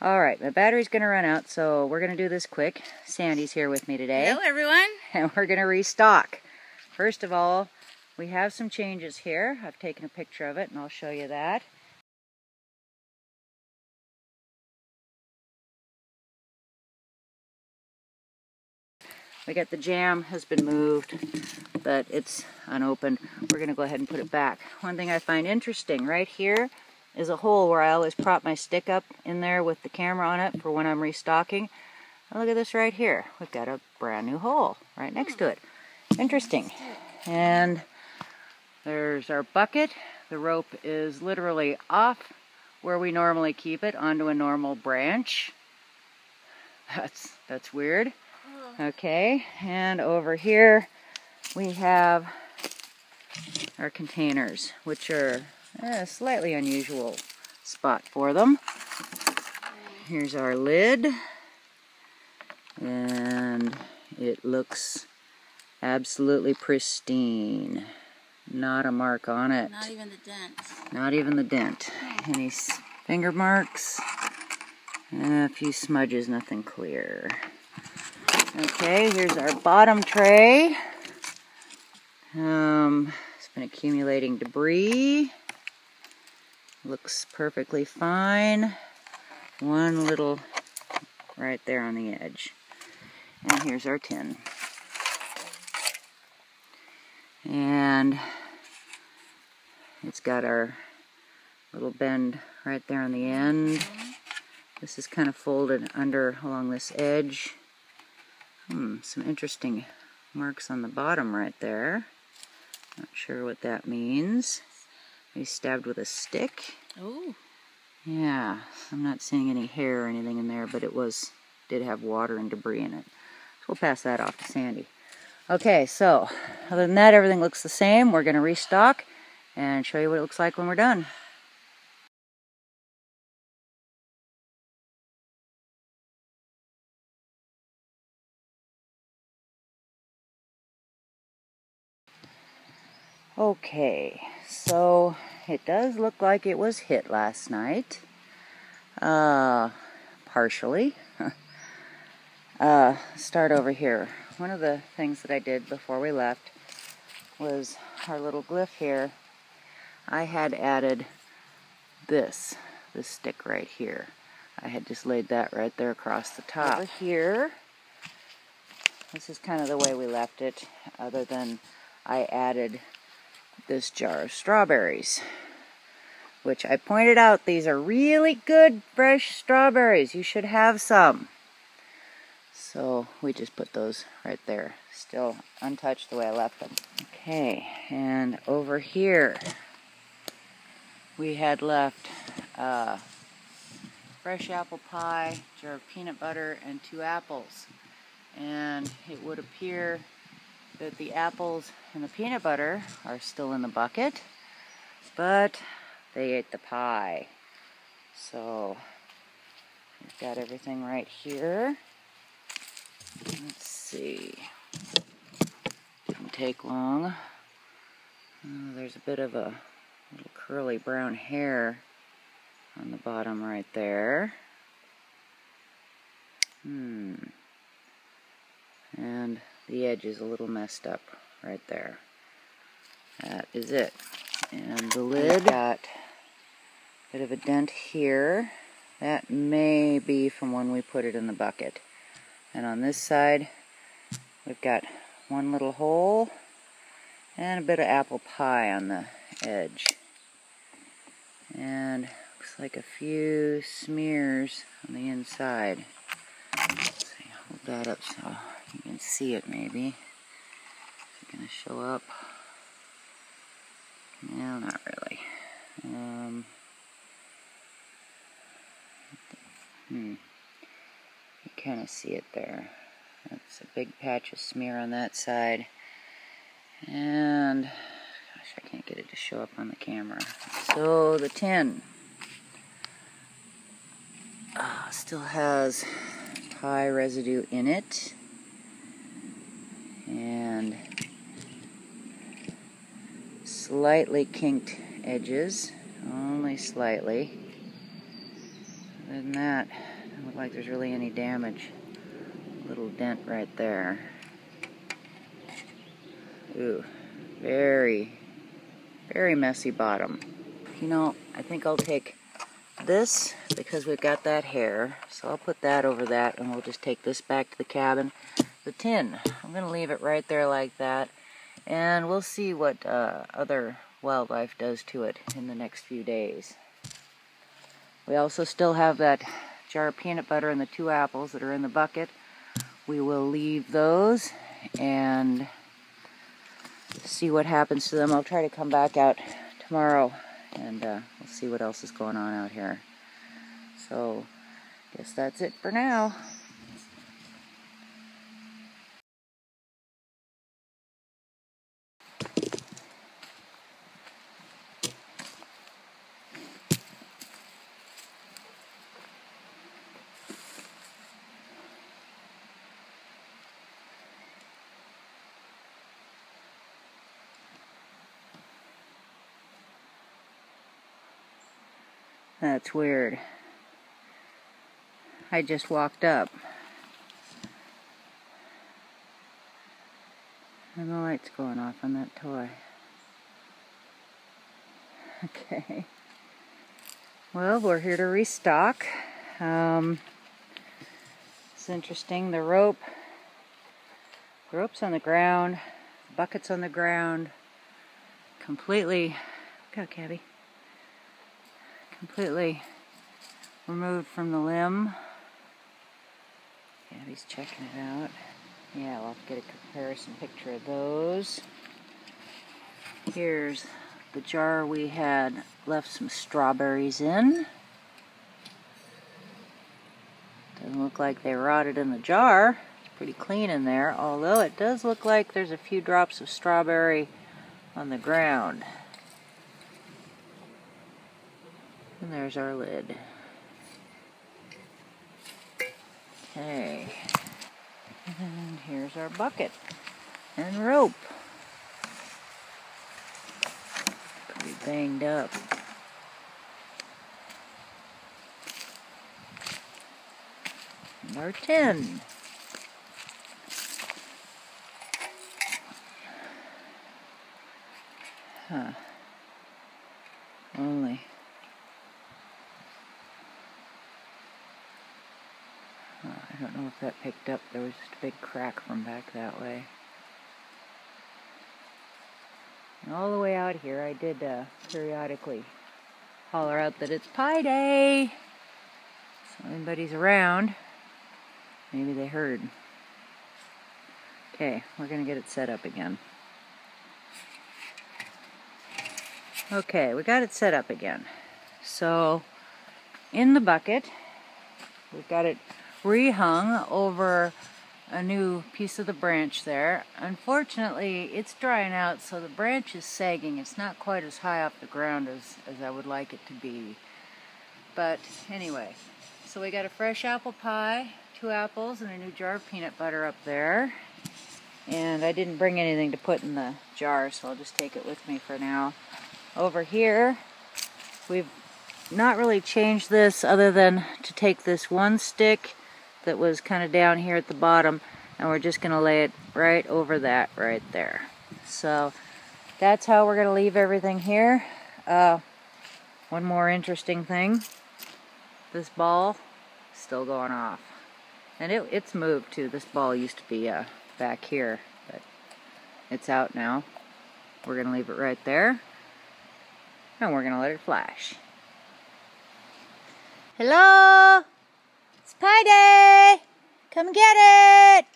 Alright, my battery's going to run out, so we're going to do this quick. Sandy's here with me today. Hello, everyone. And we're going to restock. First of all, we have some changes here. I've taken a picture of it, and I'll show you that. We got the jam has been moved, but it's unopened. We're going to go ahead and put it back. One thing I find interesting, right here is a hole where I always prop my stick up in there with the camera on it for when I'm restocking. And look at this right here. We've got a brand new hole right next to it. Interesting. And there's our bucket. The rope is literally off where we normally keep it onto a normal branch. That's weird. Okay, and over here we have our containers, which are a slightly unusual spot for them. Here's our lid, and it looks absolutely pristine. Not a mark on it. Not even the dent. Not even the dent. Any finger marks? A few smudges, nothing clear. Okay, here's our bottom tray. It's been accumulating debris. Looks perfectly fine. One little right there on the edge. And here's our tin. And it's got our little bend right there on the end. This is kind of folded under along this edge. Some interesting marks on the bottom right there. Not sure what that means. Maybe stabbed with a stick. Oh. Yeah, I'm not seeing any hair or anything in there, but it did have water and debris in it. So we'll pass that off to Sandy. Okay, so other than that, everything looks the same. We're going to restock and show you what it looks like when we're done. Okay, so it does look like it was hit last night. Partially. Start over here. One of the things that I did before we left was our little glyph here. I had added this stick right here. I had just laid that right there across the top. Over here, this is kind of the way we left it, other than I added this jar of strawberries, which I pointed out, these are really good fresh strawberries. You should have some. So we just put those right there, still untouched the way I left them. Okay, and over here we had left fresh apple pie, jar of peanut butter, and 2 apples. And it would appear that the apples and the peanut butter are still in the bucket, but they ate the pie. So we've got everything right here. Let's see. Didn't take long. There's a bit of a little curly brown hair on the bottom right there. And the edge is a little messed up right there. That is it. And the lid got a bit of a dent here. That may be from when we put it in the bucket. And on this side, we've got one little hole and a bit of apple pie on the edge. And looks like a few smears on the inside. Let's see, hold that up so you can see it maybe. Is it going to show up? No, not really. You kind of see it there. That's a big patch of smear on that side. And, gosh, I can't get it to show up on the camera. So the tin still has pie residue in it. And slightly kinked edges, only slightly. Other than that, doesn't look like there's really any damage. Little dent right there. Ooh, very, very messy bottom. You know, I think I'll take this because we've got that hair. So I'll put that over that and we'll just take this back to the cabin. The tin, I'm going to leave it right there like that. And we'll see what other wildlife does to it in the next few days. We also still have that jar of peanut butter and the 2 apples that are in the bucket. We will leave those and see what happens to them. I'll try to come back out tomorrow and we'll see what else is going on out here. So, guess that's it for now. That's weird. I just walked up. And the light's going off on that toy. Okay. Well, we're here to restock. It's interesting. The rope's on the ground. The bucket's on the ground. Completely, go Gabby. Completely removed from the limb. Gabby's checking it out. Yeah, we'll have to get a comparison picture of those. Here's the jar we had left some strawberries in. Doesn't look like they rotted in the jar. It's pretty clean in there, although it does look like there's a few drops of strawberry on the ground. And there's our lid. Okay. And here's our bucket and rope. Pretty banged up. And our tin. Huh. Only. I don't know if that picked up. There was just a big crack from back that way. And all the way out here, I did periodically holler out that it's pie day. So anybody's around, maybe they heard. Okay, we're going to get it set up again. Okay, we got it set up again. So, in the bucket, we've got it rehung over a new piece of the branch there. Unfortunately, it's drying out, so the branch is sagging. It's not quite as high off the ground as I would like it to be. But anyway, so we got a fresh apple pie, 2 apples, and a new jar of peanut butter up there. And I didn't bring anything to put in the jar, so I'll just take it with me for now. Over here, we've not really changed this other than to take this one stick that was kind of down here at the bottom, and we're just going to lay it right over that right there. So that's how we're going to leave everything here. One more interesting thing, this ball is still going off, and it's moved too. This ball used to be back here, but it's out now. We're going to leave it right there, and we're going to let it flash. Hello? It's pie day! Come get it!